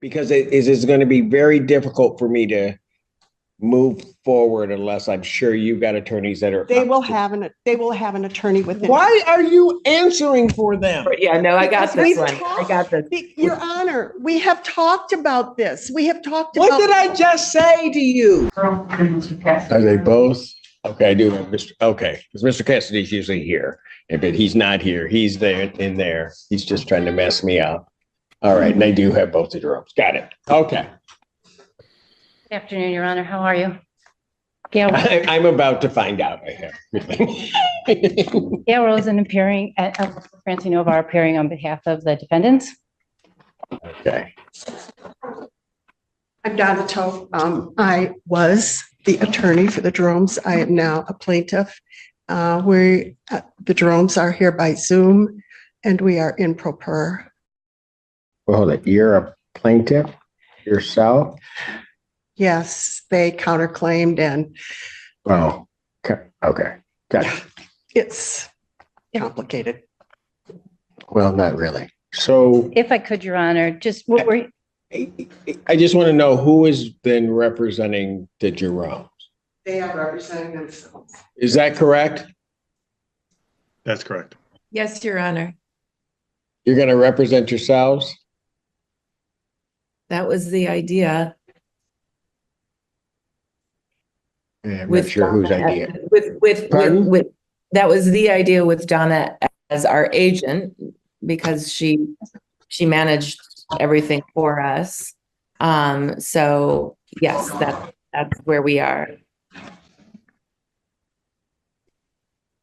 because it is going to be very difficult for me to move forward unless I'm sure you've got attorneys that are. They will have an attorney within. Why are you answering for them? Yeah, no, I got this one. I got this. Your Honor, we have talked about this. We have talked about. What did I just say to you? Are they both? Okay, I do have Mr. Okay, because Mr. Cassidy's usually here, but he's not here. He's there in there. He's just trying to mess me up. All right, and they do have both the Jeromes. Got it. Okay. Good afternoon, Your Honor. How are you? Gail, I'm about to find out. I have. Gail Rosen appearing, Francie Novar appearing on behalf of the defendants. Okay. I'm Donna Toth. I was the attorney for the Jeromes. I am now a plaintiff. The Jeromes are here by Zoom, and we are in pro per. Well, hold it. You're a plaintiff yourself? Yes, they counterclaimed and. Oh, okay. Got it. It's complicated. Well, not really. So If I could, Your Honor, just what were I just want to know who has been representing the Jeromes. They are representing themselves. Is that correct? That's correct. Yes, Your Honor. You're going to represent yourselves? That was the idea. I'm not sure whose idea. With that was the idea with Donna as our agent, because she managed everything for us. So yes, that's where we are.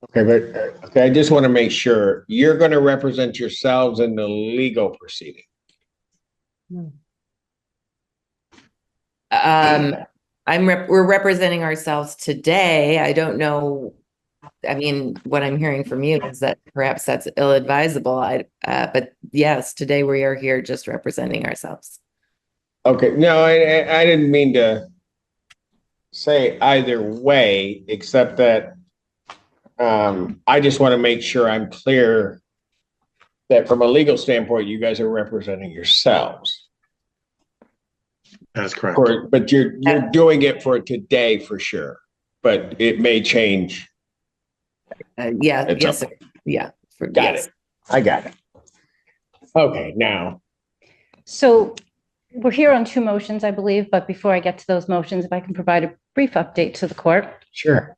Okay, but okay, I just want to make sure you're going to represent yourselves in the legal proceeding. We're representing ourselves today. I don't know. I mean, what I'm hearing from you is that perhaps that's ill-advisable. But yes, today we are here just representing ourselves. Okay, no, I didn't mean to say either way, except that I just want to make sure I'm clear that from a legal standpoint, you guys are representing yourselves. That's correct. But you're doing it for today for sure, but it may change. Yeah, yes, sir. Yeah. Got it. I got it. Okay, now. so we're here on two motions, I believe, but before I get to those motions, if I can provide a brief update to the court. Sure.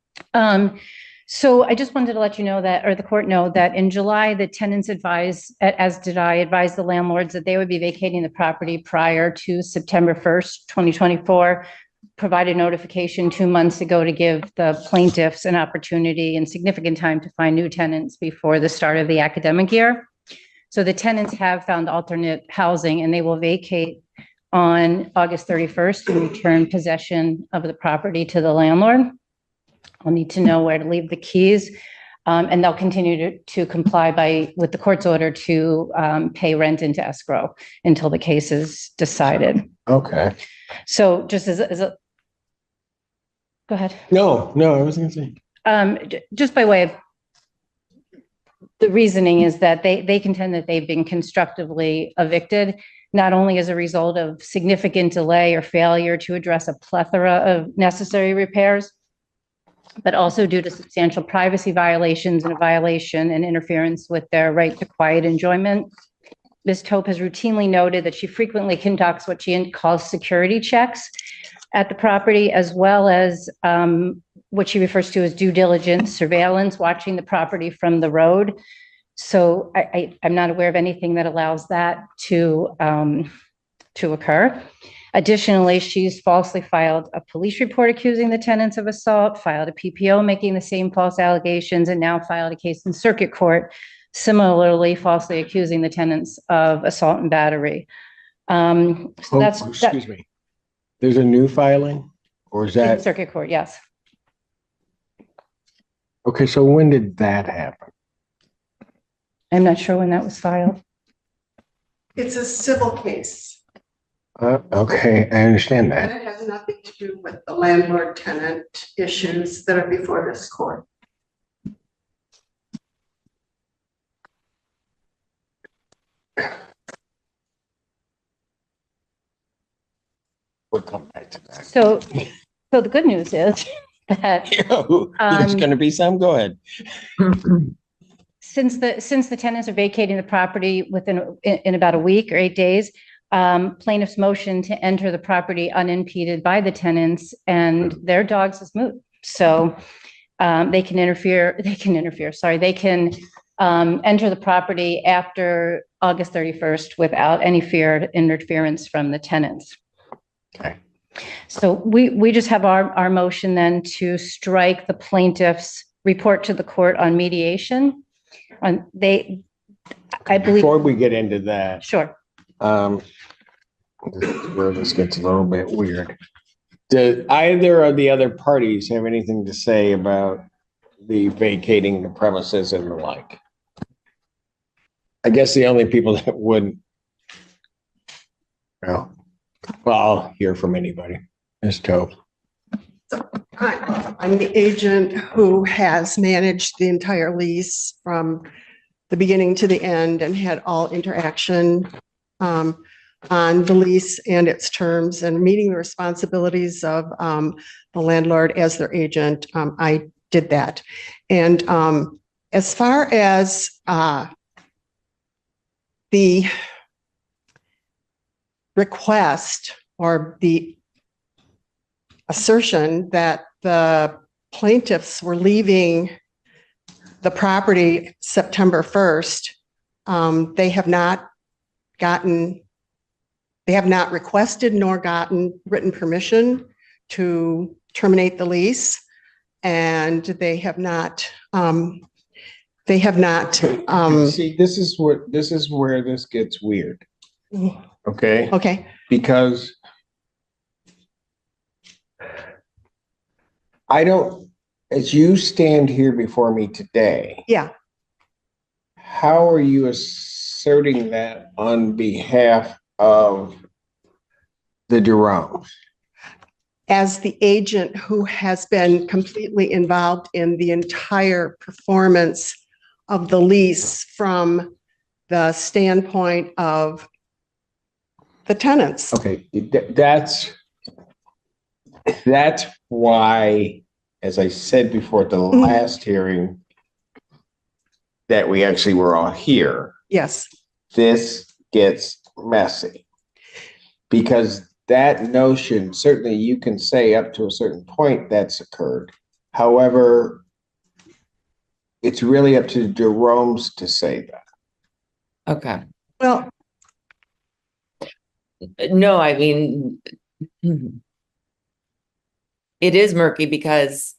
So I just wanted to let you know that, or the court know that in July, the tenants advised, as did I, advised the landlords that they would be vacating the property prior to September 1st, 2024, provided notification 2 months ago to give the plaintiffs an opportunity and significant time to find new tenants before the start of the academic year. So the tenants have found alternate housing and they will vacate on August 31st and return possession of the property to the landlord. I'll need to know where to leave the keys, and they'll continue to comply with the court's order to pay rent into escrow until the case is decided. Okay. So just as a, go ahead. No, I wasn't going to say. Just by way of the reasoning is that they contend that they've been constructively evicted, not only as a result of significant delay or failure to address a plethora of necessary repairs, but also due to substantial privacy violations and a violation and interference with their right to quiet enjoyment. Ms. Tope has routinely noted that she frequently conducts what she calls security checks at the property, as well as what she refers to as due diligence surveillance, watching the property from the road. So I'm not aware of anything that allows that to occur. Additionally, she's falsely filed a police report accusing the tenants of assault, filed a PPO making the same false allegations, and now filed a case in circuit court, similarly falsely accusing the tenants of assault and battery. Excuse me. There's a new filing, or is that circuit court? Yes. Okay, so when did that happen? I'm not sure when that was filed. It's a civil case. Okay, I understand And that. it has nothing to do with the landlord-tenant issues that are before this court. we'll come back to that. So the good news is that There's going to be some. Go ahead. since the tenants are vacating the property in about a week or 8 days, plaintiff's motion to enter the property unimpeded by the tenants and their dogs is moot. So they can enter the property after August 31st without any fear of interference from the tenants. Okay. So we just have our motion then to strike the plaintiff's report to the court on mediation. I believe. Before we get into that, Sure. this is where this gets a little bit weird. Did either of the other parties have anything to say about the vacating the premises and the like? I guess the only people that wouldn't. Well, I'll hear from anybody. Ms. Tope. I'm the agent who has managed the entire lease from the beginning to the end and had all interaction on the lease and its terms and meeting the responsibilities of the landlord as their agent. I did that. And as far as the request or the assertion that the plaintiffs were leaving the property September 1st, they have not requested nor gotten written permission to terminate the lease. And they have not, See, this is where this gets weird. Okay. okay, Because I don't, as you stand here before me today, yeah. how are you asserting that on behalf of the Jeromes? As the agent who has been completely involved in the entire performance of the lease from the standpoint of the tenants. Okay, that's why, as I said before at the last hearing, that we actually were all here. Yes, This gets messy. Because that notion, certainly you can say up to a certain point that's occurred. However, it's really up to Jerome's to say that. Okay. well, No, I mean, it is murky because,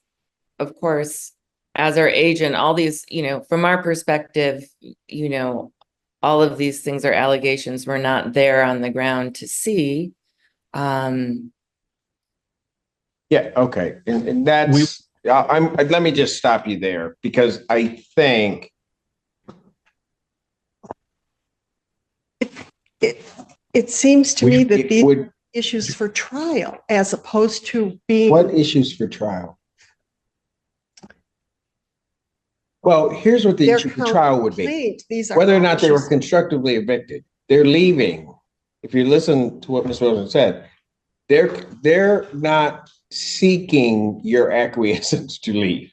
of course, as our agent, all these, from our perspective, all of these things are allegations. We're not there on the ground to see. Yeah, okay. And that's, let me just stop you there because I think it seems to me that it these would, issues for trial as opposed to being. what issues for trial? Well, here's what the their issue for trial would be. complaint. These are Whether or not they were issues- constructively evicted, they're leaving. If you listen to what Ms. Wilson said, they're not seeking your acquiescence to leave.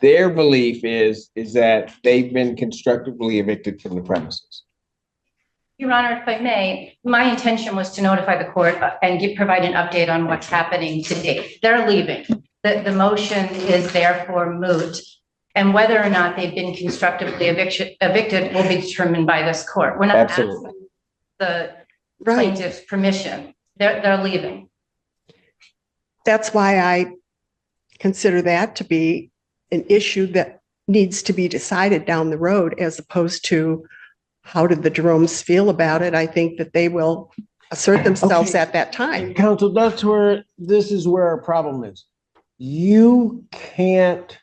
Their belief is that they've been constructively evicted from the premises. Your Honor, if I may, my intention was to notify the court and provide an update on what's happening to date. They're leaving. The motion is therefore moot. And whether or not they've been constructively evicted will be determined by this court. We're not Absolutely. asking the Right. plaintiff's permission. They're leaving. That's why I consider that to be an issue that needs to be decided down the road as opposed to how did the Jeromes feel about it? I think that they will assert themselves Okay. at that time. Counsel, this is where our problem is. You can't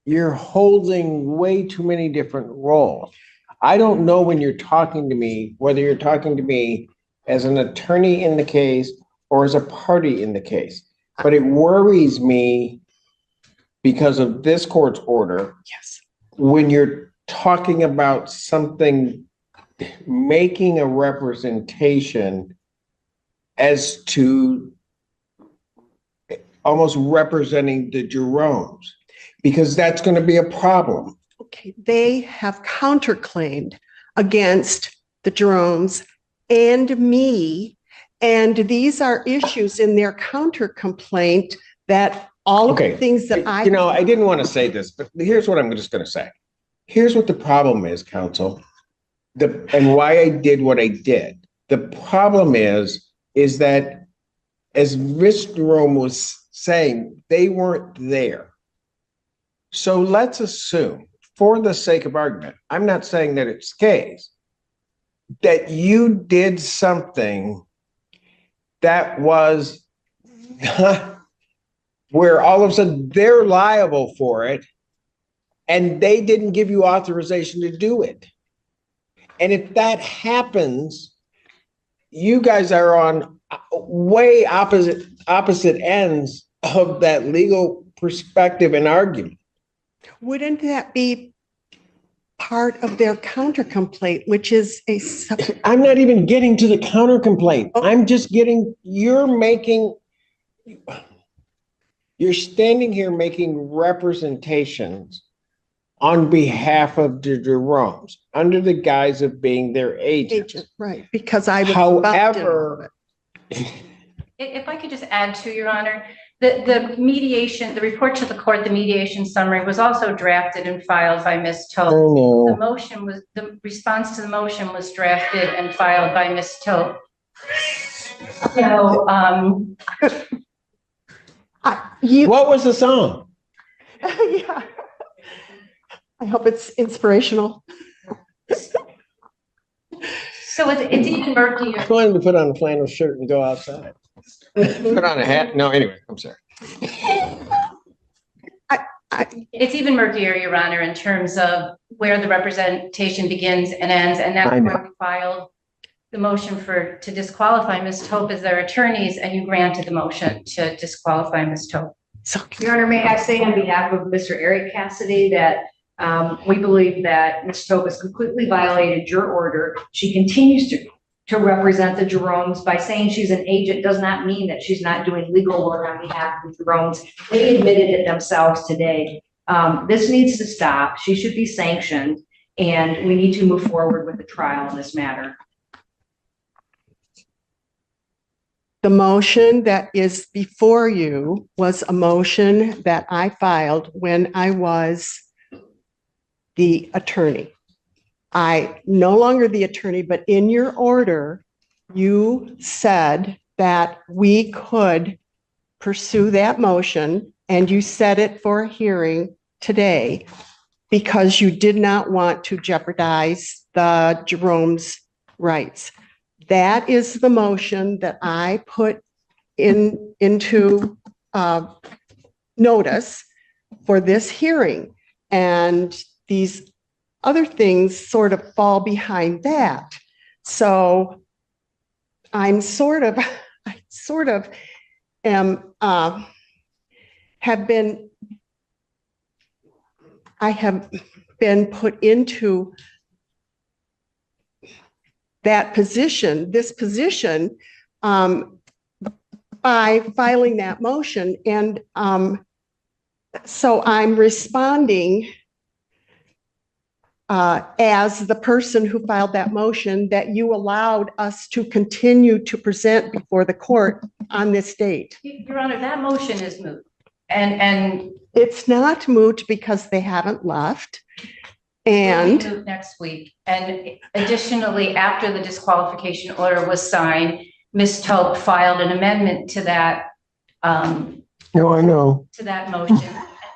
you're holding way too many different roles. I don't know when you're talking to me, whether you're talking to me as an attorney in the case or as a party in the case, but it worries me because of this court's order Yes. when you're talking about something, making a representation as to almost representing the Jeromes, because that's going to be a problem. Okay, they have counterclaimed against the Jeromes and me. And these are issues in their counter complaint that all of the Okay. things that I. I didn't want to say this, but here's what I'm just going to say. Here's what the problem is, counsel, and why I did what I did. The problem is that, as Ms. Jerome was saying, they weren't there. So let's assume, for the sake of argument, I'm not saying that it's the case, that you did something that was where all of a sudden they're liable for it and they didn't give you authorization to do it. And if that happens, you guys are on way opposite ends of that legal perspective and argument. Wouldn't that be part of their counter complaint, which is I'm not even getting to the counter complaint. I'm just you're standing here making representations on behalf of the Jeromes under the guise of being their agent. right? Because I was. However, If I could just add to, Your Honor, the mediation, the report to the court, the mediation summary was also drafted and filed by Ms. Tope. The response to the motion was drafted and filed by Ms. Tope. So, what was the song? Yeah. I hope it's inspirational. so it's even murkier. I wanted to put on a flannel shirt and go outside. Put on a hat. No, anyway, I'm sorry. It's even murkier, Your Honor, in terms of where the representation begins and ends. And that's why we filed the motion to disqualify Ms. Tope as their attorneys, and you granted the motion to disqualify Ms. Tope. Your Honor, may I say on behalf of Mr. Eric Cassidy that we believe that Ms. Tope has completely violated your order. She continues to represent the Jeromes. By saying she's an agent does not mean that she's not doing legal work on behalf of the Jeromes. They admitted it themselves today. This needs to stop. She should be sanctioned, and we need to move forward with the trial in this matter. The motion that is before you was a motion that I filed when I was the attorney. I no longer the attorney, but in your order, you said that we could pursue that motion, and you set it for a hearing today because you did not want to jeopardize the Jerome's rights. That is the motion that I put into notice for this hearing. And these other things sort of fall behind that. So I sort of have been put into that position, this position, by filing that motion. And so I'm responding as the person who filed that motion that you allowed us to continue to present before the court on this date. Your Honor, that motion is moot. And it's not moot because they haven't left. And moot next week. And additionally, after the disqualification order was signed, Ms. Tope filed an amendment to that. No, I know. To that motion,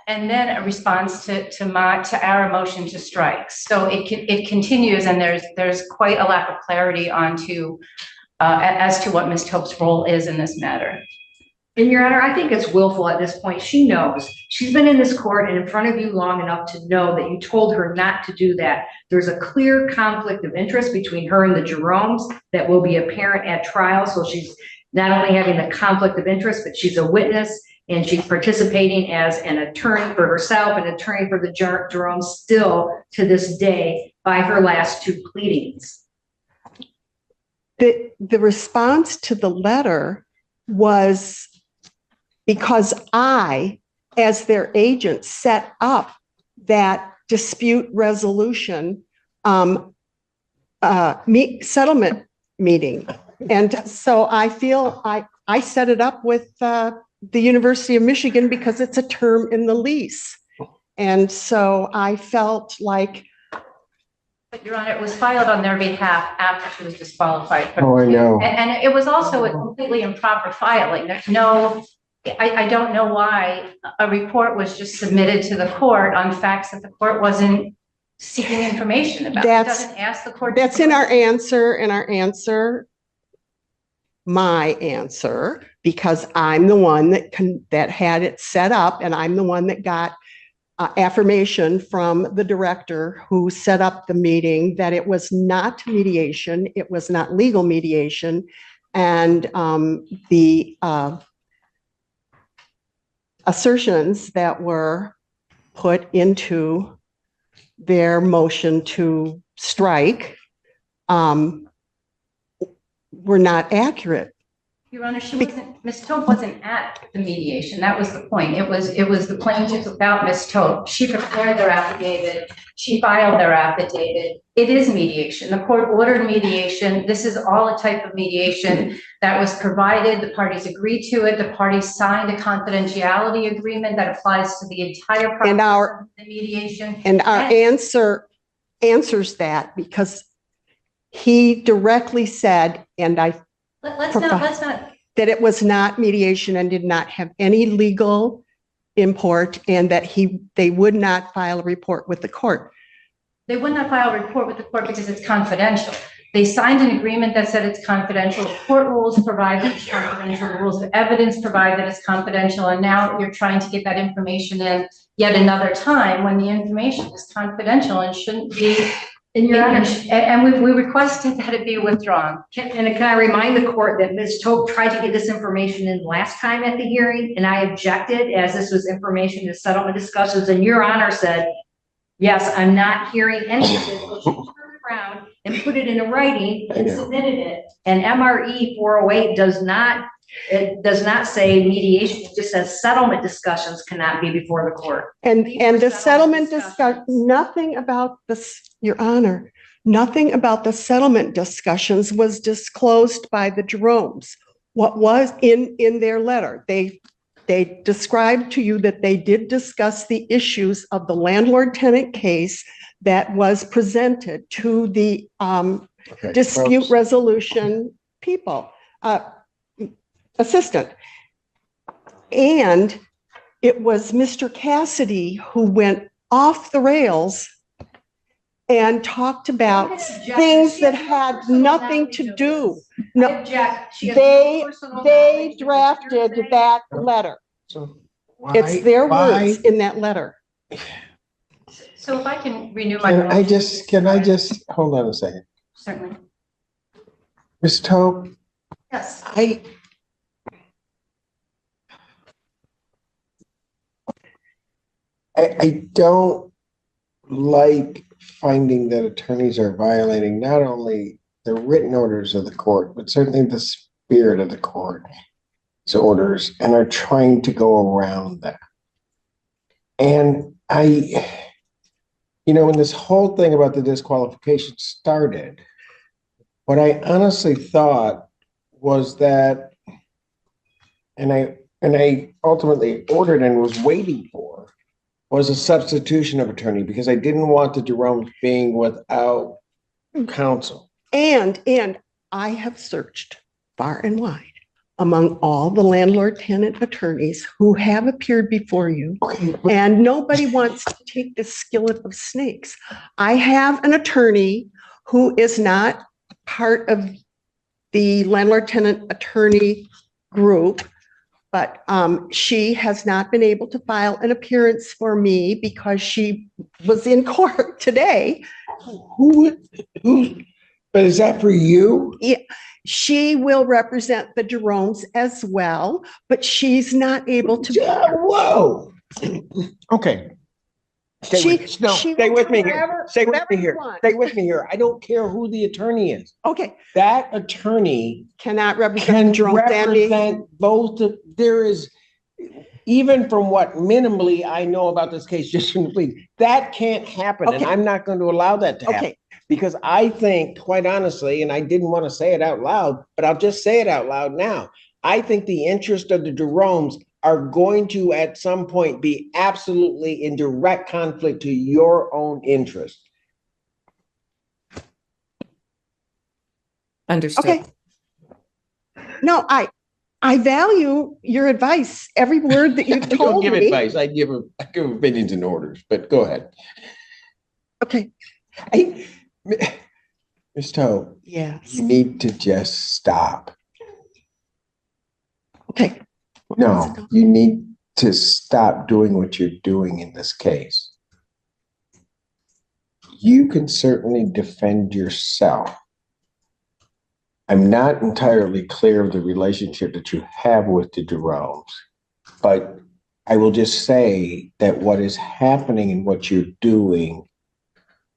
and then a response to our motion to strike. So it continues, and there's quite a lack of clarity as to what Ms. Tope's role is in this matter. And Your Honor, I think it's willful at this point. She knows. She's been in this court and in front of you long enough to know that you told her not to do that. There's a clear conflict of interest between her and the Jeromes that will be apparent at trial. So she's not only having the conflict of interest, but she's a witness. And she's participating as an attorney for herself, an attorney for the Jeromes still to this day by her last two pleadings. The response to the letter was because I, as their agent, set up that dispute resolution settlement meeting. And so I feel I set it up with the University of Michigan because it's a term in the lease. And so I felt like. But Your Honor, it was filed on their behalf after she was disqualified. Oh, I know. And it was also a completely improper filing. There's no, I don't know why a report was just submitted to the court on facts that the court wasn't seeking information about. It doesn't ask the court. That's in our answer, my answer, because I'm the one that had it set up, and I'm the one that got affirmation from the director who set up the meeting that it was not mediation, it was not legal mediation, and the assertions that were put into their motion to strike were not accurate. Your Honor, Ms. Tope wasn't at the mediation. That was the point. It was the plaintiff without Ms. Tope. She prepared their affidavit. She filed their affidavit. It is mediation. The court ordered mediation. This is all a type of mediation that was provided. The parties agreed to it. The parties signed a confidentiality agreement that applies to the entire process of the mediation. And our answer answers that because he directly said, and let's not that it was not mediation and did not have any legal import, and that they would not file a report with the court. They would not file a report with the court because it's confidential. They signed an agreement that said it's confidential. The court rules provide that it's confidential. The rules of evidence provide that it's confidential. And now you're trying to get that information in yet another time when the information is confidential and shouldn't be. And we requested that it be withdrawn. Can I remind the court that Ms. Tope tried to get this information in last time at the hearing, and I objected as this was information to settlement discussions, and Your Honor said, yes, I'm not hearing any of this. So she turned around and put it in a writing and submitted it. And MRE 408 does not say mediation, it just says settlement discussions cannot be before the court. And the settlement discussion, nothing about this, Your Honor, nothing about the settlement discussions was disclosed by the Jeromes. What was in their letter, they described to you that they did discuss the issues of the landlord-tenant case that was presented to the dispute resolution people. Assistant. And it was Mr. Cassidy who went off the rails and talked about things that had nothing to do. No, they drafted that letter. So It's their words in that letter. So if I can renew my. Can I just hold on a second? Certainly. Ms. Tope, Yes. I don't like finding that attorneys are violating not only the written orders of the court, but certainly the spirit of the court's orders, and are trying to go around that. And when this whole thing about the disqualification started, what I honestly thought was that, and I ultimately ordered and was waiting for, was a substitution of attorney, because I didn't want the Jeromes being without counsel. And I have searched far and wide among all the landlord-tenant attorneys who have appeared before you, and nobody wants to take this skillet of snakes. I have an attorney who is not part of the landlord-tenant attorney group, but she has not been able to file an appearance for me because she was in court today. Who But is that for you? She will represent the Jeromes as well, but she's not able to. Whoa. Okay. Stay with me here. Stay with me here. Stay with me here. I don't care who the attorney is. Okay, That attorney cannot represent can the Jeromes and me. represent both. There is, even from what minimally I know about this case, just from the plea, that can't happen. And Okay. I'm not going to allow that to happen. Okay, Because I think, quite honestly, and I didn't want to say it out loud, but I'll just say it out loud now. I think the interest of the Jeromes are going to, at some point, be absolutely in direct conflict to your own interest. Understood. okay. No, I value your advice, every word that you've I don't told give me. advice. I give opinions and orders, but go ahead. Okay, Ms. Toe, yes, you need to just stop. okay. No, you need to stop doing what you're doing in this case. You can certainly defend yourself. I'm not entirely clear of the relationship that you have with the Jeromes, but I will just say that what is happening and what you're doing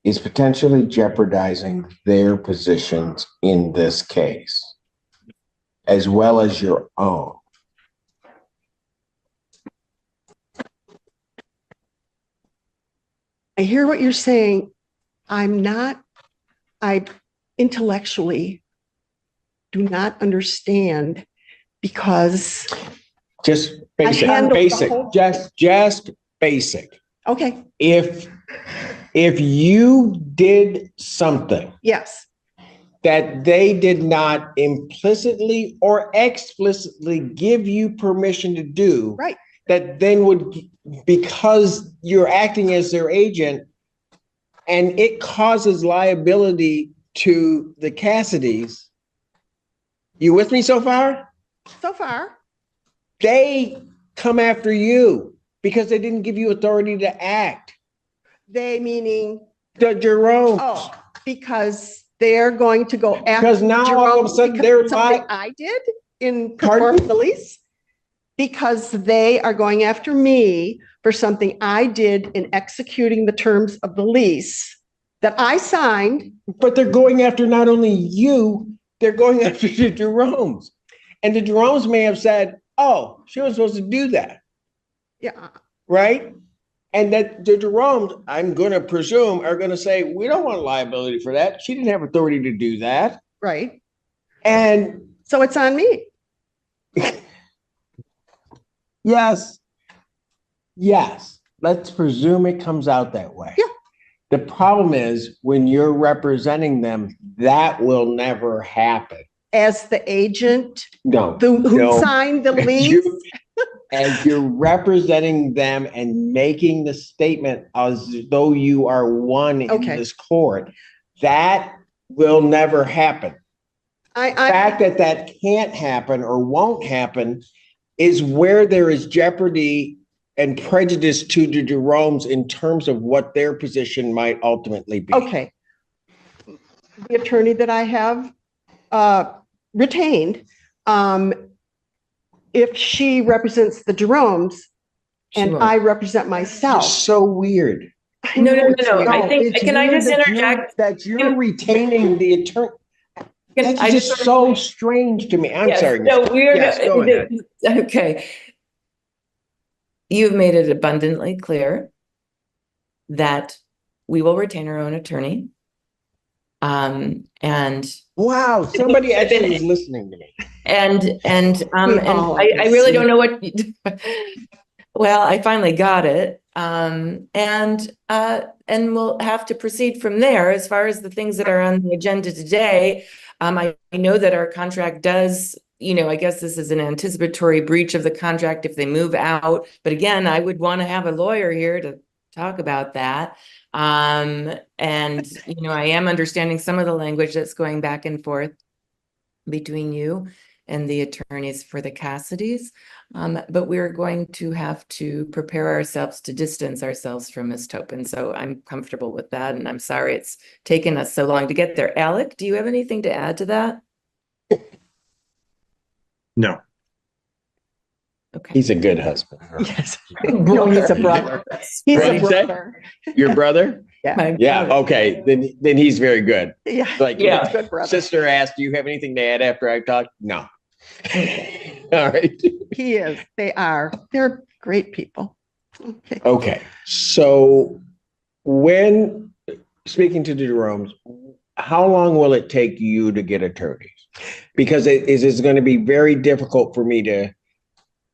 is potentially jeopardizing their positions in this case, as well as your own. I hear what you're saying. I intellectually do not understand because, Just I handled the basic, whole- just basic. okay, If you did something yes, that they did not implicitly or explicitly give you permission to do, right, that then would, because you're acting as their agent and it causes liability to the Cassidys. You with me so far? so far, They come after you because they didn't give you authority to act. they meaning, The Jeromes. oh, because they're going to go after. Because now all of a Jerome sudden because they're of something li- I did in Pardon? performing the lease? Because they are going after me for something I did in executing the terms of the lease that I signed. But they're going after not only you, they're going after the Jeromes. And the Jeromes may have said, oh, she was supposed to do that, Yeah, right? And that the Jeromes, I'm going to presume, are going to say, we don't want liability for that. She didn't have authority to do that. right. And So it's on me. yes, let's presume it comes out that way. Yeah. The problem is when you're representing them, that will never happen. As the agent No. who no. signed the lease. You- As you're representing them and making the statement as though you are one in Okay. this court, that will never happen. The fact that that can't happen or won't happen is where there is jeopardy and prejudice to the Jeromes in terms of what their position might ultimately be. Okay. The attorney that I have retained, if she represents the Jeromes She and won't. I represent myself. It's so weird. I No, know no, no, it's no. weird. I think, It's can I weird just that interject? that you're retaining the attorney. That's I just so strange to me. I'm Yes, sorry. no, Ms. we're, Yes, go ahead. okay. You've made it abundantly clear that we will retain our own attorney. And Wow, somebody actually is listening to me. I really don't know what, well, I finally got it. And we'll have to proceed from there. As far as the things that are on the agenda today, I know that our contract does, I guess this is an anticipatory breach of the contract if they move out. But again, I would want to have a lawyer here to talk about that. I am understanding some of the language that's going back and forth between you and the attorneys for the Cassidys. But we're going to have to prepare ourselves to distance ourselves from Ms. Topin. So I'm comfortable with that. And I'm sorry it's taken us so long to get there. Alec, do you have anything to add to that? No. Okay. He's a good husband. Yes. No, he's a brother. He's What'd a he say? brother. Your brother? My Yeah, brother. okay, then he's very good. Yeah. Like, Yeah. He's a good brother. sister asked, do you have anything to add after I talked? No. All right. He is. They are. They're great people. Okay. Okay, so when, speaking to the Jeromes, how long will it take you to get attorneys? Because it's going to be very difficult for me to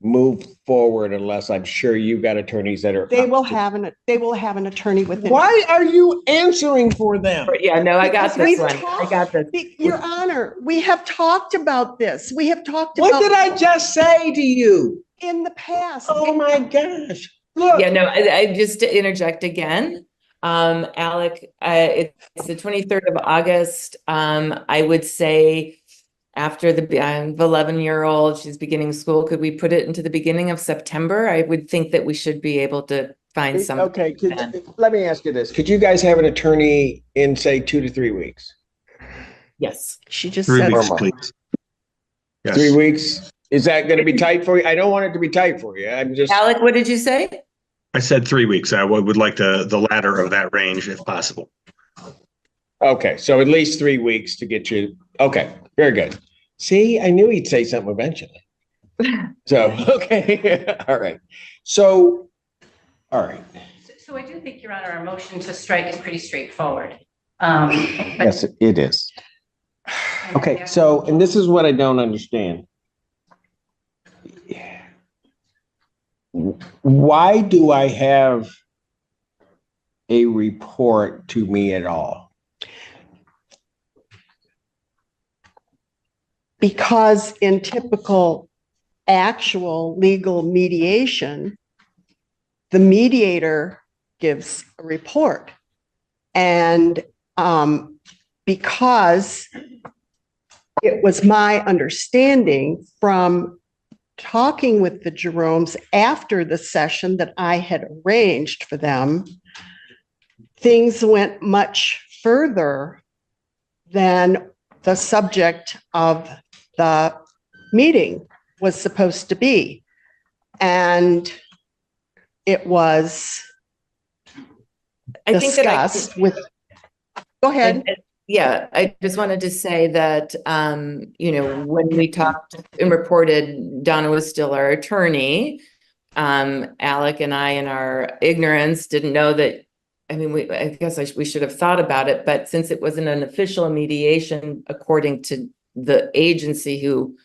move forward unless I'm sure you've got attorneys that are. They will have an attorney within. Why are you answering for them? Yeah, no, I got Because this we've one. I got this. Your Honor, we have talked about this. We have talked What about did I just say to you? in the past. Oh my gosh. Look. Yeah, no, I just to interject again. Alec, it's the 23rd of August. I would say after I have 11-year-old, she's beginning school. Could we put it into the beginning of September? I would think that we should be able to find some. Okay, let me ask you this. Could you guys have an attorney in, say, 2 to 3 weeks? Yes. She just 3 said. weeks, please. Yes. 3 weeks? Is that going to be tight for you? I don't want it to be tight for you. I'm just. Alec, what did you say? I said 3 weeks. I would like the latter of that range if possible. Okay, so at least 3 weeks to get you. Okay, very good. See, I knew he'd say something eventually. So, okay, all right. So, all right. So I do think, Your Honor, our motion to strike is pretty straightforward. Yes, it is. Okay, so, and this is what I don't understand. Why do I have a report to me at all? Because in typical actual legal mediation, the mediator gives a report. And because it was my understanding from talking with the Jeromes after the session that I had arranged for them, things went much further than the subject of the meeting was supposed to be. And it was I think that discussed with, go ahead. Yeah, I just wanted to say that, when we talked and reported, Donna was still our attorney. Alec and I, in our ignorance, didn't know that. I mean, I guess we should have thought about it, but since it wasn't an official mediation, according to the agency who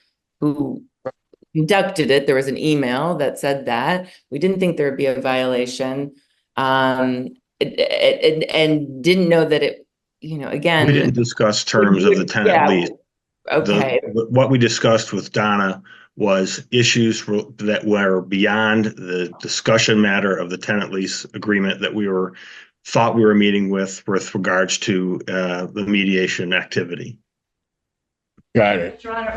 conducted it, there was an email that said that we didn't think there would be a violation, and didn't know that it. Again, We didn't discuss terms of the tenant lease. Okay. What we discussed with Donna was issues that were beyond the discussion matter of the tenant lease agreement that we thought we were meeting with regards to the mediation activity. Got it. Your Honor,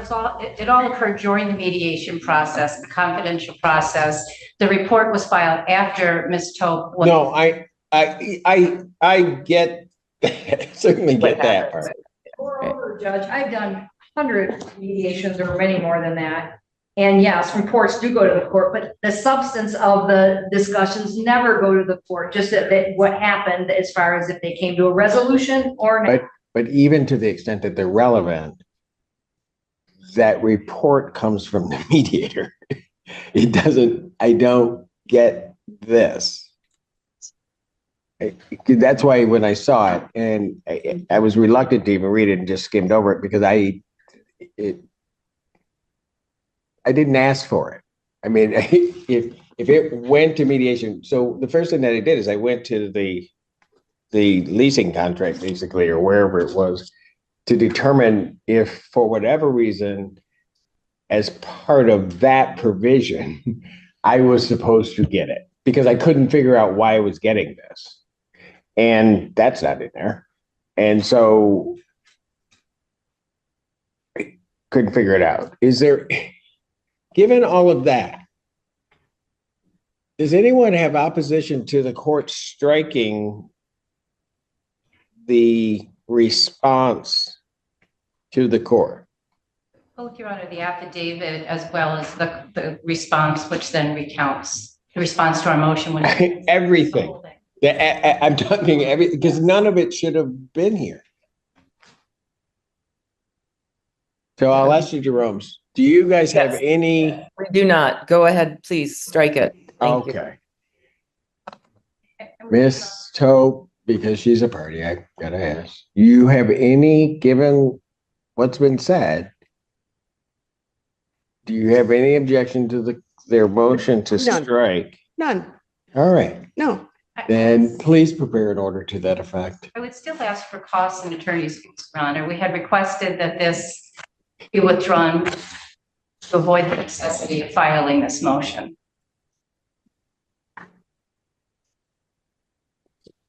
it all occurred during the mediation process, the confidential process. The report was filed after Ms. Tope was. No, I get, certainly get that part. Moreover, Judge, I've done hundreds of mediations or many more than that. And yes, reports do go to the court, but the substance of the discussions never go to the court, just that what happened as far as if they came to a resolution or not. But even to the extent that they're relevant, that report comes from the mediator. It doesn't, I don't get this. That's why when I saw it, and I was reluctant to even read it and just skimmed over it because I didn't ask for it. I mean, if it went to mediation, so the first thing that I did is I went to the leasing contract, basically, or wherever it was, to determine if, for whatever reason, as part of that provision, I was supposed to get it because I couldn't figure out why I was getting this. And that's not in there. And so couldn't figure it out. Given all of that, does anyone have opposition to the court striking the response to the court? Both, Your Honor, the affidavit as well as the response, which then recounts the response to our motion. When Everything. I'm talking because none of it should have been here. So I'll ask you, Jerome, do you guys have Yes. any? We do not. Go ahead, please strike it. Thank you. Okay. Miss Tope, because she's a party, I gotta ask. You have any, given what's been said, do you have any objection to their motion to None. strike? None, All right, no. then please prepare an order to that effect. I would still ask for costs and attorney's fees, Your Honor. We had requested that this be withdrawn to avoid the necessity of filing this motion.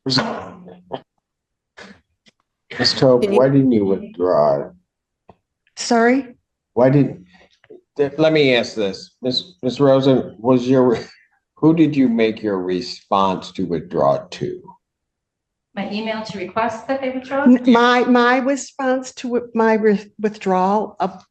Ms. Tope, why didn't you withdraw? Sorry? Let me ask this, Ms. Rosen, who did you make your response to withdraw to? My email to request that they withdraw? My response to my withdrawal of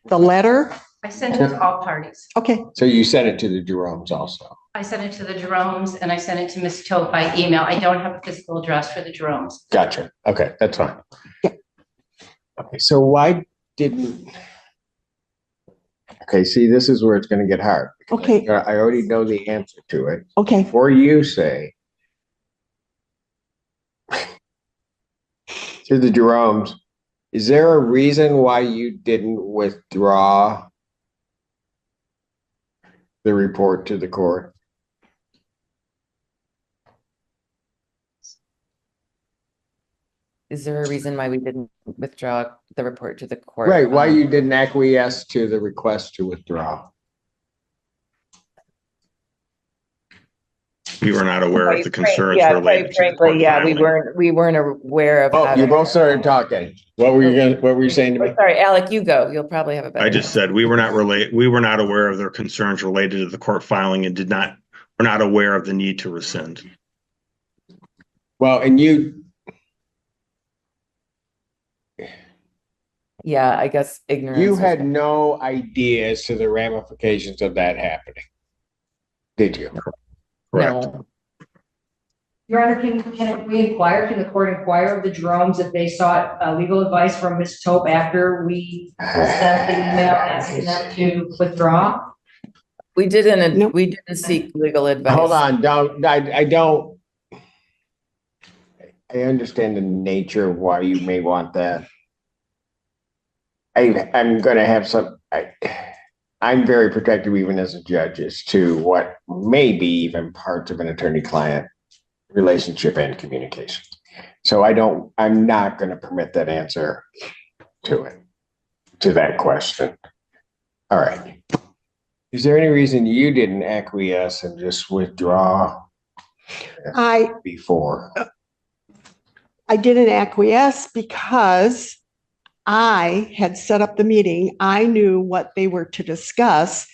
the letter, I sent it to all parties. okay, So you sent it to the Jeromes also? I sent it to the Jeromes and I sent it to Ms. Tope by email. I don't have a physical address for the Jeromes. Gotcha. Okay, that's fine. Yeah. Okay, so why didn't? Okay, see, this is where it's gonna get hard. okay, I already know the answer to it. okay. Before you say to the Jeromes, is there a reason why you didn't withdraw the report to the court? Is there a reason why we didn't withdraw the report to the court? Right, why you didn't acquiesce to the request to withdraw? We were not aware of the concerns Yeah, related quite to the frankly, court yeah, filing. we weren't aware of. Oh, you having- both started talking. What were you saying to me? Sorry, Alec, you go. You'll probably have a better. I just said we were not aware of their concerns related to the court filing and were not aware of the need to rescind. Well, and Yeah, I guess ignorance. you was- had no idea as to the ramifications of that happening, did you? Correct. No. Your Honor, can we inquire, can the court inquire of the Jeromes if they sought legal advice from Ms. Tope after we sent the email asking them to withdraw? We didn't, Nope. we didn't seek legal advice. Hold on, I understand the nature of why you may want that. I'm gonna have I'm very protective even as a judge as to what may be even parts of an attorney-client relationship and communication. So I'm not gonna permit that answer to that question. All right. Is there any reason you didn't acquiesce and just withdraw before? I didn't acquiesce because I had set up the meeting. I knew what they were to discuss.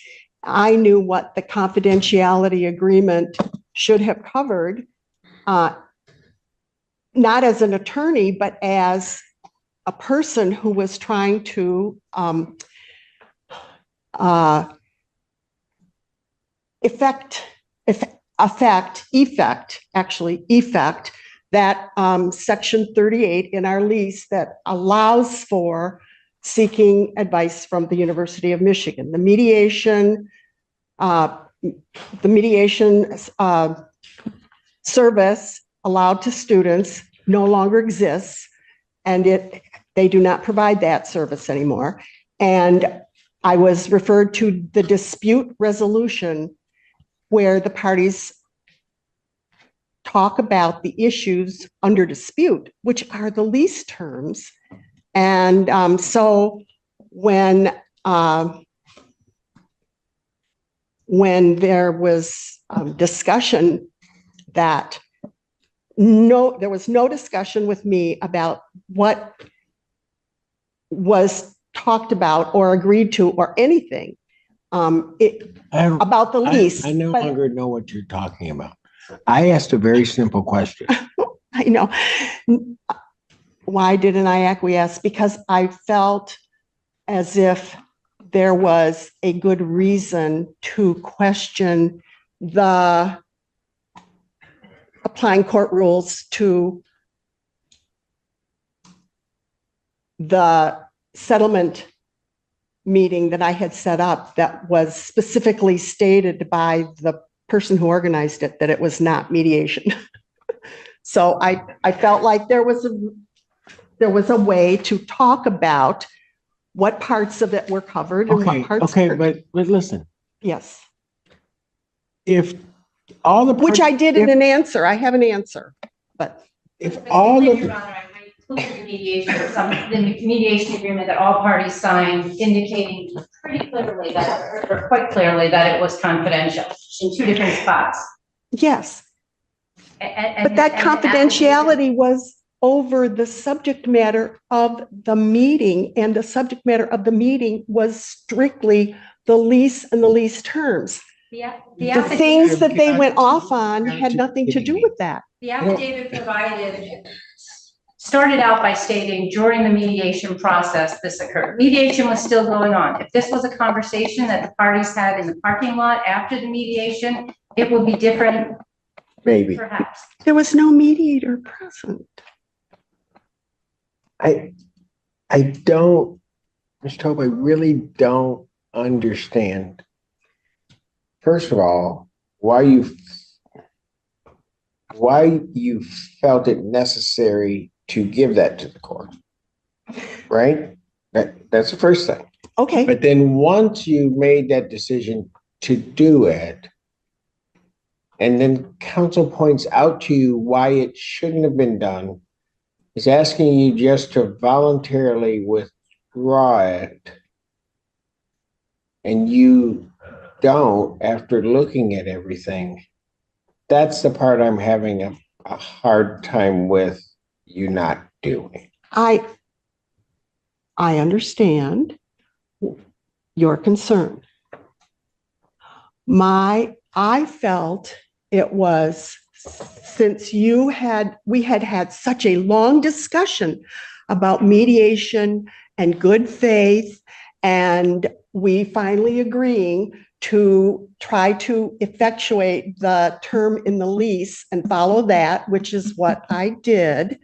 I knew what the confidentiality agreement should have covered, not as an attorney, but as a person who was trying to effect that section 38 in our lease that allows for seeking advice from the University of Michigan. The mediation service allowed to students no longer exists, and they do not provide that service anymore. And I was referred to the dispute resolution where the parties talk about the issues under dispute, which are the lease terms. And so when there was discussion that there was no discussion with me about what was talked about or agreed to or anything about the lease. I no but- longer know what you're talking about. I asked a very simple question. I know. Why didn't I acquiesce? Because I felt as if there was a good reason to question the applying court rules to the settlement meeting that I had set up that was specifically stated by the person who organized it that it was not mediation. So I felt like there was a way to talk about what parts of it were covered and what parts. Okay, weren't. but listen, Yes, if all the. which I did in an answer. I have an answer, but If all Your the, Honor, I included the mediation, the mediation agreement that all parties signed indicating pretty clearly that, or quite clearly that it was confidential in two different spots. yes, And- but that and- confidentiality was over the subject matter of the meeting, and the subject matter of the meeting was strictly the lease and the lease terms. The things that they went off on had nothing to do with that. The affidavit provided started out by stating during the mediation process, this occurred. Mediation was still going on. If this was a conversation that the parties had in the parking lot after the mediation, it would be different, maybe, perhaps. There was no mediator present. I don't, Ms. Tope, I really don't understand. First of all, why you felt it necessary to give that to the court, right? That's the first thing. Okay, But then once you made that decision to do it, and then counsel points out to you why it shouldn't have been done, is asking you just to voluntarily withdraw it, and you don't after looking at everything. That's the part I'm having a hard time with you not doing. I understand your concern. I felt it was, since we had had such a long discussion about mediation and good faith, and we finally agreeing to try to effectuate the term in the lease and follow that, which is what I did.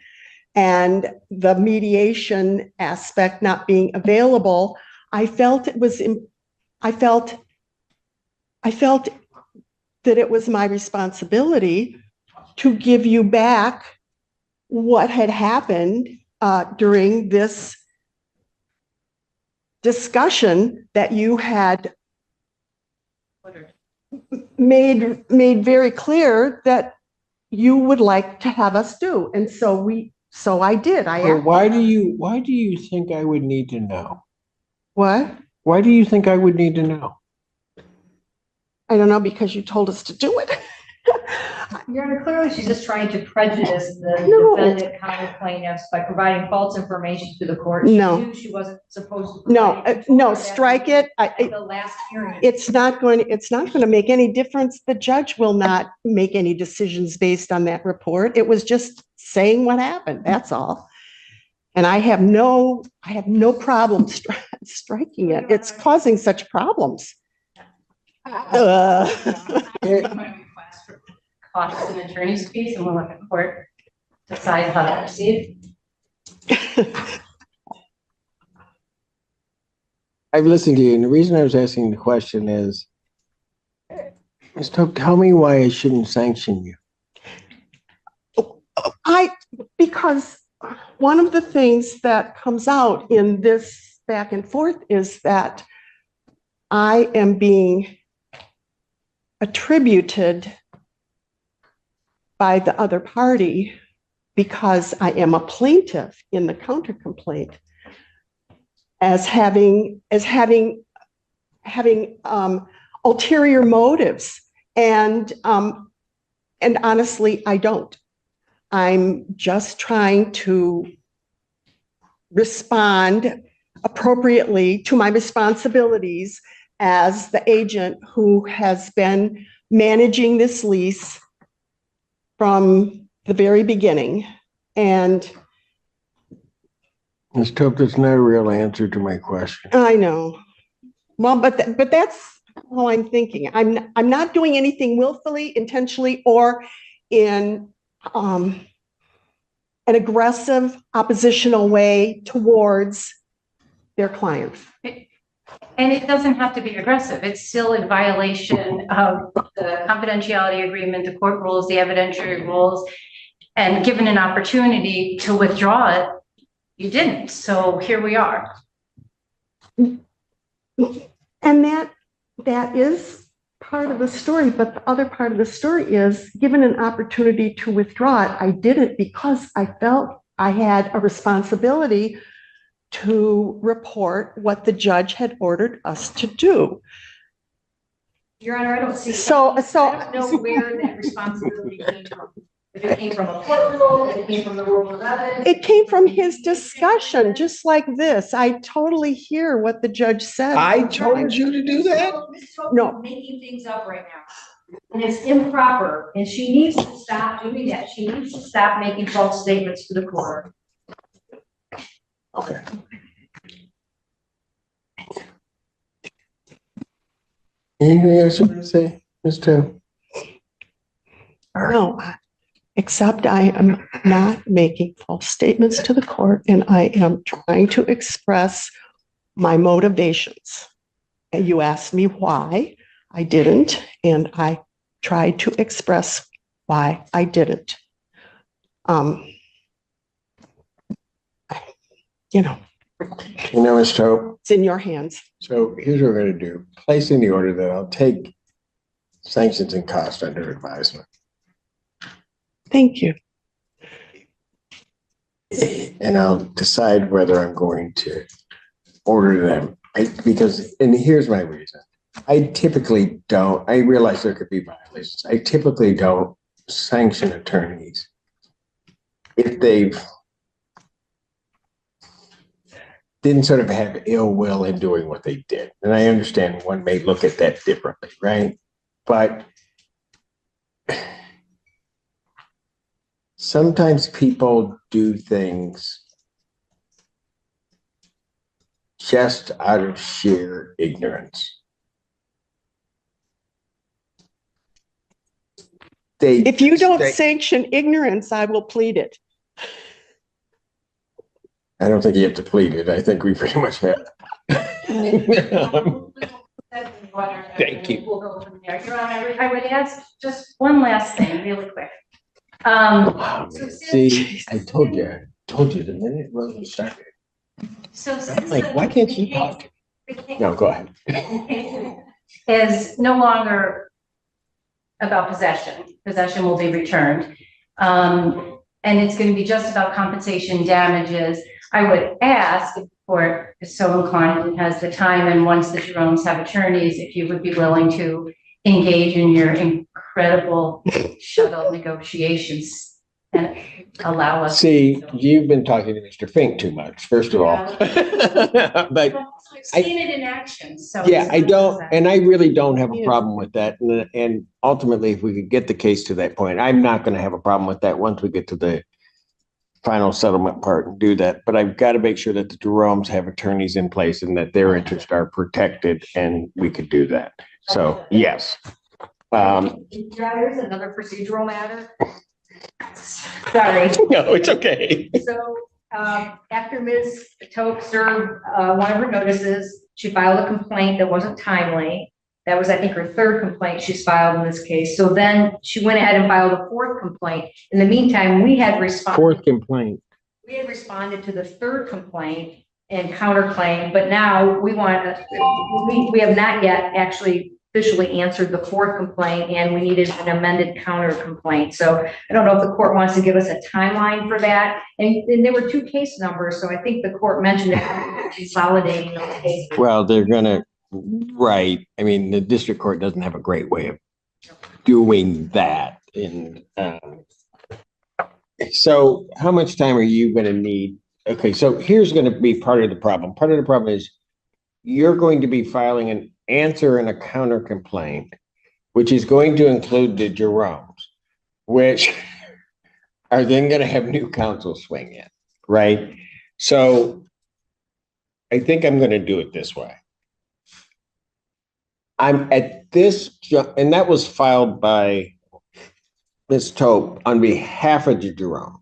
And the mediation aspect not being available, I felt that it was my responsibility to give you back what had happened during this discussion that you had made very clear that you would like to have us do. And so I did. So why do you think I would need to know? What? Why do you think I would need to know? I don't know, because you told us to do it. Your Honor, clearly she's just trying to prejudice the No. defendant counter plaintiffs by providing false information to the court. No. She knew she wasn't supposed to. No, provide it no, at strike it. The last hearing. It's not going to make any difference. The judge will not make any decisions based on that report. It was just saying what happened. That's all. And I have no problem striking it. It's causing such problems. My request for costs and attorney's fees, and we'll let the court decide how to proceed. I've listened to you, and the reason I was asking the question is, Ms. Tope, tell me why I shouldn't sanction you. Because one of the things that comes out in this back and forth is that I am being attributed by the other party because I am a plaintiff in the counter complaint as having ulterior motives. And honestly, I don't. I'm just trying to respond appropriately to my responsibilities as the agent who has been managing this lease from the very beginning. And Ms. Tope, that's not a real answer to my question. I know. Well, but that's how I'm thinking. I'm not doing anything willfully, intentionally, or in an aggressive, oppositional way towards their clients. And it doesn't have to be aggressive. It's still in violation of the confidentiality agreement, the court rules, the evidentiary rules. And given an opportunity to withdraw it, you didn't. So here we are. And that is part of the story, but the other part of the story is, given an opportunity to withdraw it, I did it because I felt I had a responsibility to report what the judge had ordered us to do. Your Honor, I don't see. So I don't know where that responsibility came from. If it came from a court rule, if it came from the rule of evidence. it came from his discussion, just like this. I totally hear what the judge said. I told you to do that? Ms. Tope No. is making things up right now. And it's improper, and she needs to stop doing that. She needs to stop making false statements to the court. Okay. Anything else you want to say, Ms. Tope? No, except I am not making false statements to the court, and I am trying to express my motivations. And you asked me why I didn't, and I tried to express why I didn't. You know, Ms. Tope, it's in your hands. so here's what we're going to do. Place in the order that I'll take sanctions and cost under advisement. Thank you. And I'll decide whether I'm going to order them. And here's my reason. I typically don't, I realize there could be violations. I typically don't sanction attorneys if they've didn't sort of have ill will in doing what they did. And I understand one may look at that differently, right? But sometimes people do things just out of sheer ignorance. If you don't sanction ignorance, I will plead it. I don't think you have to plead it. I think we pretty much have. Thank you. We'll go from there. Your Honor, I would ask just one last thing really quick. See, I told you the minute Rosie started. So I'm since like, why can't you talk? No, go ahead. Is no longer about possession. Possession will be returned. And it's going to be just about compensation damages. I would ask if the court is so inclined and has the time, and once the Jeromes have attorneys, if you would be willing to engage in your incredible shuttle negotiations and allow us. See, you've been talking to Mr. Fink too much, first of all. But I've seen it in action, so. yeah, I don't, and I really don't have a problem with that. And ultimately, if we could get the case to that point, I'm not going to have a problem with that once we get to the final settlement part and do that. But I've got to make sure that the Jeromes have attorneys in place and that their interests are protected, and we could do that. So, yes. There's another procedural matter. Sorry. No, it's okay. So, after Ms. Tope served one of her notices, she filed a complaint that wasn't timely. That was, I think, her third complaint she's filed in this case. So then she went ahead and filed a fourth complaint. In the meantime, we had responded. Fourth complaint. We had responded to the third complaint and counterclaim, but now we have not yet actually officially answered the fourth complaint, and we needed an amended counter complaint. So I don't know if the court wants to give us a timeline for that. And there were two case numbers, so I think the court mentioned it consolidating those cases. Well, they're gonna, right. I mean, the district court doesn't have a great way of doing that. So how much time are you gonna need okay, so here's gonna be part of the problem. Part of the problem is you're going to be filing an answer and a counter complaint, which is going to include the Jeromes, which are then gonna have new counsel swing in, right? So I think I'm gonna do it this way. I'm at this, and that was filed by Ms. Tope on behalf of the Jeromes,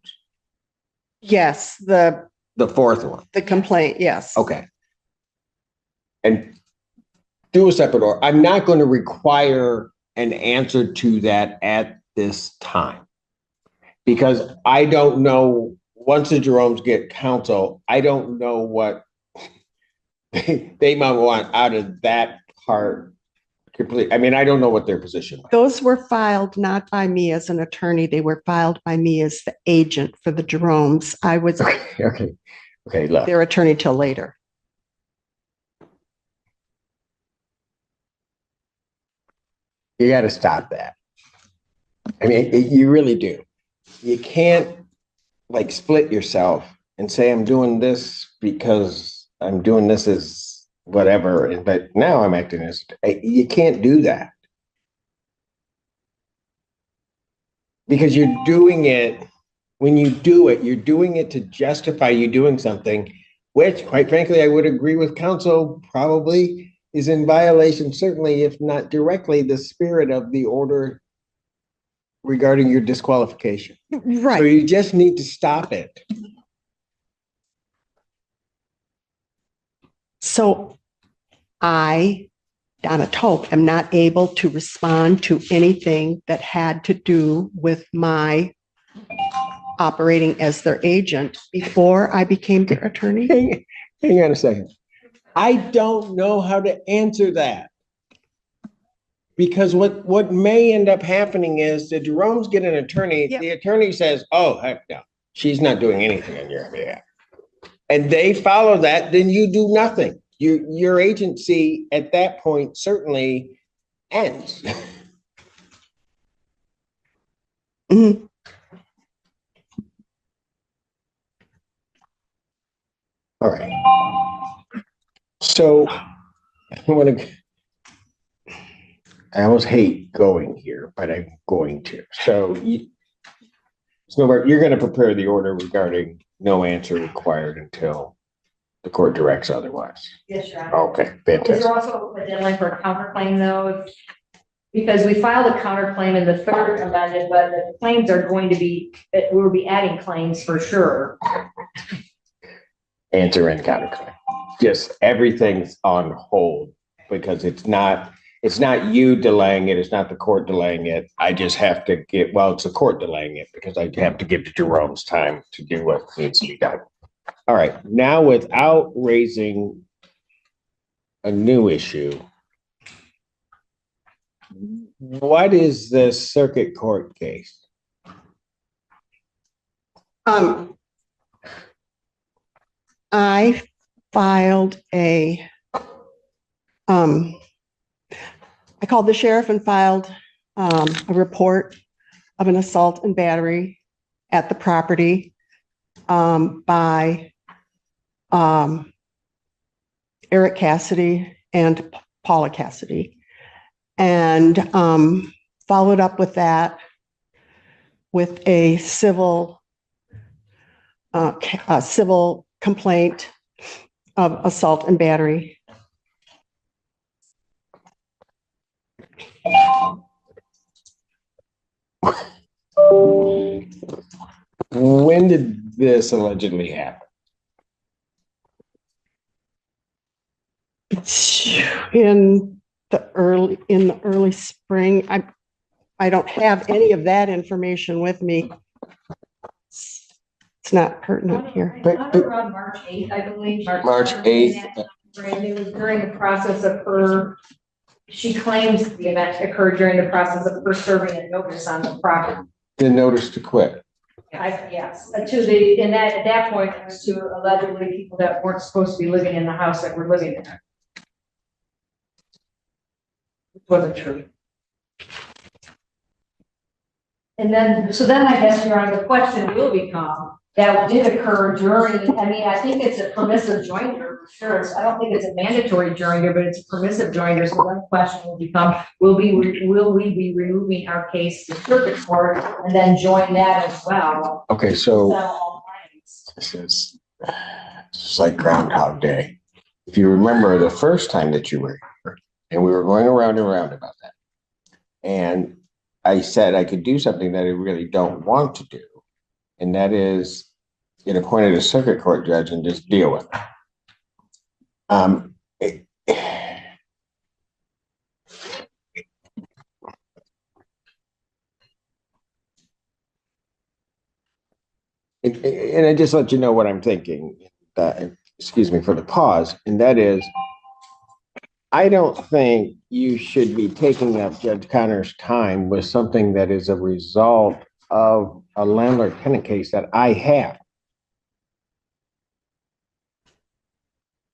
Yes, the fourth one. the complaint, yes. Okay. And do a separate order. I'm not going to require an answer to that at this time. Because I don't know, once the Jeromes get counsel, I don't know what they might want out of that part complete. I mean, I don't know what their position was. Those were filed not by me as an attorney. They were filed by me as the agent for the Jeromes. I was Okay, look. their attorney till later. You got to stop that. I mean, you really do. You can't like split yourself and say, I'm doing this because I'm doing this as whatever, but now I'm acting as, you can't do that. Because you're doing it, when you do it, you're doing it to justify you doing something, which quite frankly, I would agree with counsel probably is in violation, certainly if not directly, the spirit of the order regarding your disqualification. So Right. you just need to stop it. So I, Donna Tope, am not able to respond to anything that had to do with my operating as their agent before I became their attorney. Hang on a second. I don't know how to answer that. Because what may end up happening is the Jeromes get an attorney, Yep. the attorney says, oh, heck no, she's not doing anything on your behalf. And they follow that, then you do nothing. Your agency at that point certainly ends. Mhm. All right. So I almost hate going here, but I'm going to. So you're going to prepare the order regarding no answer required until the court directs otherwise. Yes, Your Honor. Okay, Is fantastic. there also a deadline for a counterclaim though? Because we filed a counterclaim in the third amendment, but the claims are going to be, we'll be adding claims for sure. Answer and counterclaim. Just everything's on hold because it's not you delaying it. It's not the court delaying it. I just have to it's the court delaying it because I have to give the Jerome's time to do what needs to be done. All right. Now, without raising a new issue, what is the circuit court case? I filed I called the sheriff and filed a report of an assault and battery at the property by Eric Cassidy and Paula Cassidy, and followed up with that with a civil complaint of assault and battery. When did this allegedly happen? In the early spring. I don't have any of that information with me. It's not pertinent here. Around March 8th, I believe. March 8th. And it was during the process of her, she claims the event occurred during the process of her serving a notice on the property. The notice to quit. Yes, at that point, it was to allegedly people that weren't supposed to be living in the house that were living there. It wasn't true. And then, I guess, Your Honor, the question will become, that did occur during, I mean, I think it's a permissive joinder, for sure. I don't think it's a mandatory joinder, but it's a permissive joinder. So then the question will become, will we be removing our case to circuit court and then join that as well? Okay, Settle so all claims. it's like Groundhog Day. If you remember the first time that you were here, and we were going around and around about that, and I said I could do something that I really don't want to do, and that is get appointed a circuit court judge and just deal with it. And I just let you know what I'm thinking. Excuse me for the pause, and that is, I don't think you should be taking up Judge Connor's time with something that is a result of a landlord-tenant case that I have.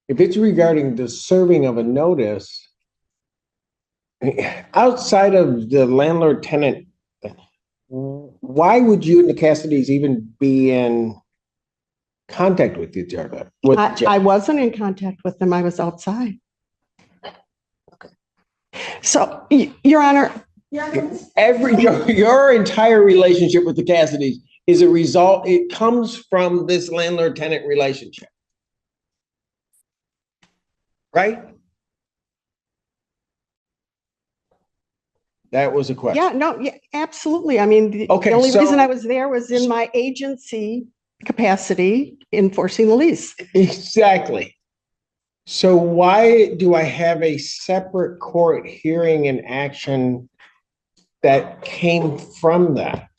If it's regarding the serving of a notice, outside of the landlord-tenant, why would you and the Cassidys even be in contact with each other? I wasn't in contact with them. I was outside. So, Your Honor, your entire relationship with the Cassidys is a result, it comes from this landlord-tenant relationship. Right? That was a question. yeah, no, yeah, absolutely. I mean, the Okay, only so- reason I was there was in my agency capacity enforcing the lease. Exactly. So why do I have a separate court hearing and action that came from that?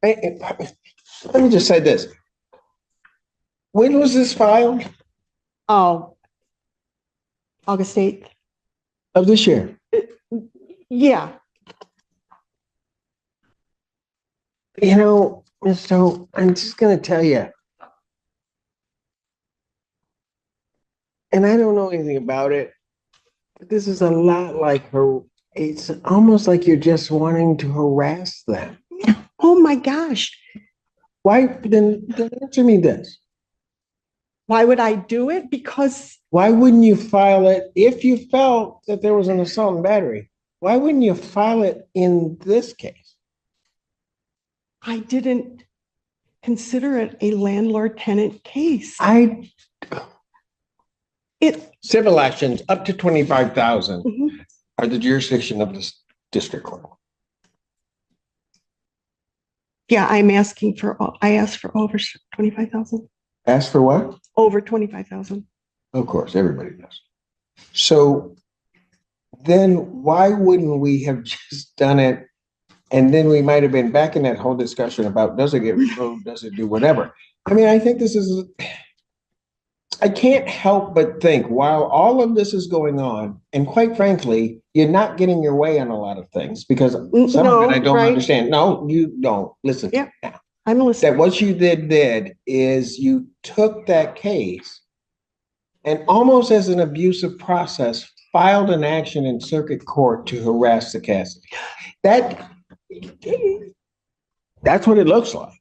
Let me just say this. When was this filed? Oh, August 8th. Of this year? Yeah, You know, Mr. I'm just gonna tell you. And I don't know anything about it, but this is a lot like her. It's almost like you're just wanting to harass them. oh my gosh. Why, then answer me this. Why would I do it? Because Why wouldn't you file it if you felt that there was an assault and battery? Why wouldn't you file it in this case? I didn't consider it a landlord-tenant case. Civil actions up to 25,000 Mhm. are the jurisdiction of this district court. Yeah, I asked for over 25,000, Ask for what? over 25,000. Of course, everybody does. So then why wouldn't we have just done it? And then we might have been back in that whole discussion about, does it get removed? Does it do whatever? I mean, I think this is, I can't help but think while all of this is going on, and quite frankly, you're not getting your way on a lot of things because some of it I don't right. understand. No, you don't. Listen. Yep. Now. I'm listening. That what you did is you took that case and almost as an abusive process, filed an action in circuit court to harass the Cassidy. That's what it looks like.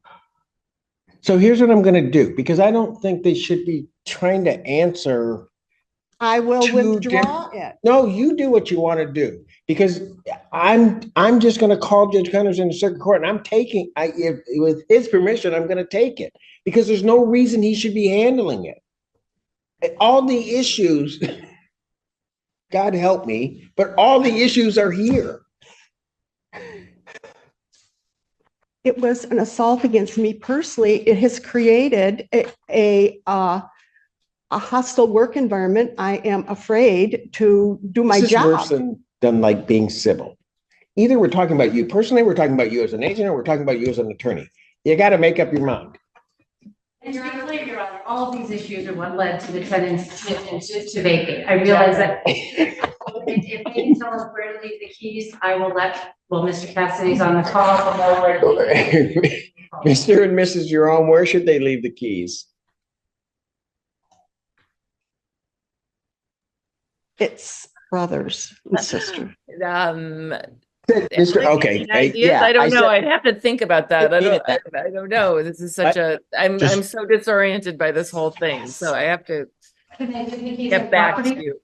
So here's what I'm going to do, because I don't think they should be trying to answer. I will Two withdraw it. No, you do what you want to do, because I'm just going to call Judge Connors in the circuit court, and I'm taking, with his permission, I'm going to take it, because there's no reason he should be handling it. All the issues, God help me, but all the issues are here. It was an assault against me personally. It has created a hostile work environment. I am afraid to do my This is job. worse than like being civil. Either we're talking about you personally, we're talking about you as an agent, or we're talking about you as an attorney. You got to make up your mind. And to be clear, Your Honor, all of these issues are what led to the tenant's decision to vacate. I realize that if they can tell us where to leave the keys, I will Mr. Cassidy's on the call. I'll know where to leave the keys. Mr. and Mrs. Jerome, where should they leave the keys? It's brothers and sisters. Mr. Okay, Ideas? yeah, I don't I know. said- I'd have to think about that. Yeah, I don't know. This is such I'm Just- so disoriented by this whole thing. So I have to get back to you.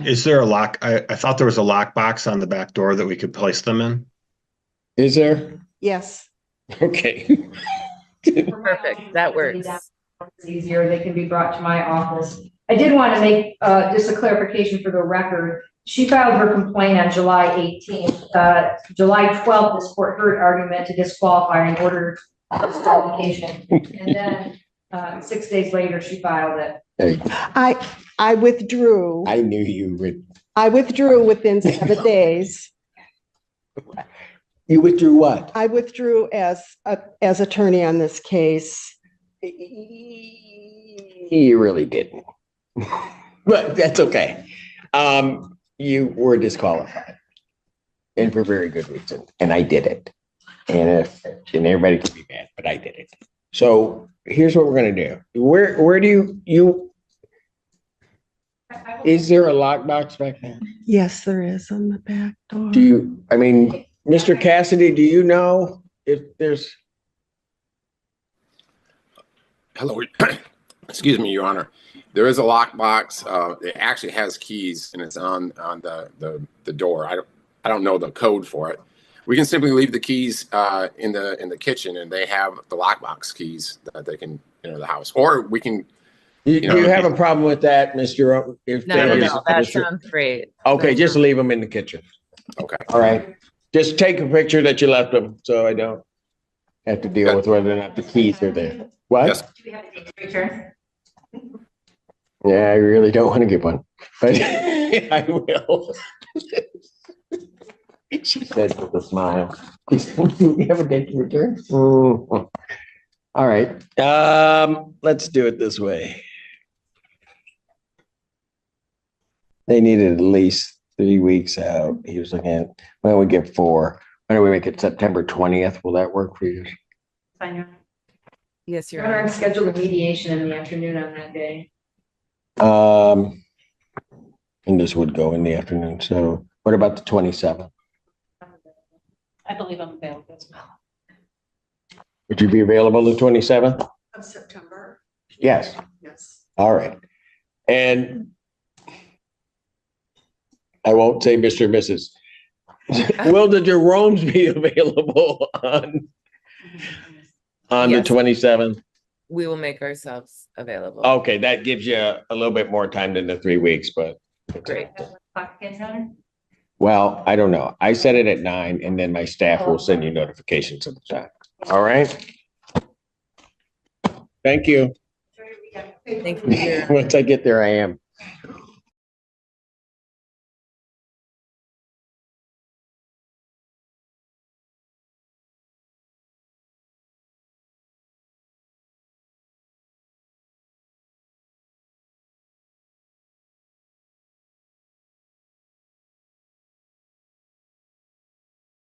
Is there a lock? I thought there was a lock box on the back door that we could place them in. Is there? Yes. Okay. Perfect. That works. It's easier. They can be brought to my office. I did want to make just a clarification for the record. She filed her complaint on July 18th. July 12th, this court heard argument to disqualify and order disqualification. And then 6 days later, she filed it. Hey, I withdrew. I knew you would. I withdrew within 7 days. You withdrew what? I withdrew as attorney on this case. You really didn't. But that's okay. You were disqualified. And for very good reason. And I did it. And everybody can be mad, but I did it. So here's what we're gonna do. Where do you is there a lockbox back there? Yes, there is on the back door. Mr. Cassidy, do you know if there's? Hello, excuse me, Your Honor. There is a lockbox. It actually has keys and it's on the door. I don't know the code for it. We can simply leave the keys in the kitchen, and they have the lockbox keys that they can enter the house. Or we can. Do you have a problem with that, Mr. If No, there no, is- no. That sounds great. Okay, just leave them in the kitchen. Okay. All right. Just take a picture that you left them, so I don't have to deal with whether or not the keys are there. What? Yes. Do we have to take a picture? Yeah, I really don't want to get one, but I will. She said with a smile. Do we have a date to return? Mm. All right, let's do it this way. They needed at least 3 weeks out. He was looking at, why don't we get 4? Why don't we make it September 20th? Will that work for you? Fine, Your Honor. Yes, Your Your Honor, Honor. I'm scheduled a mediation in the afternoon on that day. And this would go in the afternoon. So what about the 27th? I believe I'm available as well. Would you be available the 27th? Of September? Yes. Yes. All right. And I won't say Mr. and Mrs. Will the Jeromes be available on the Yes. 27th? We will make ourselves available. Okay, that gives you a little bit more time than the 3 weeks, but Great. Clock again, Your Honor? well, I don't know. I set it at 9 and then my staff will send you notifications of the time. All right? Thank you. Thank you. Your- Once I get there, I am.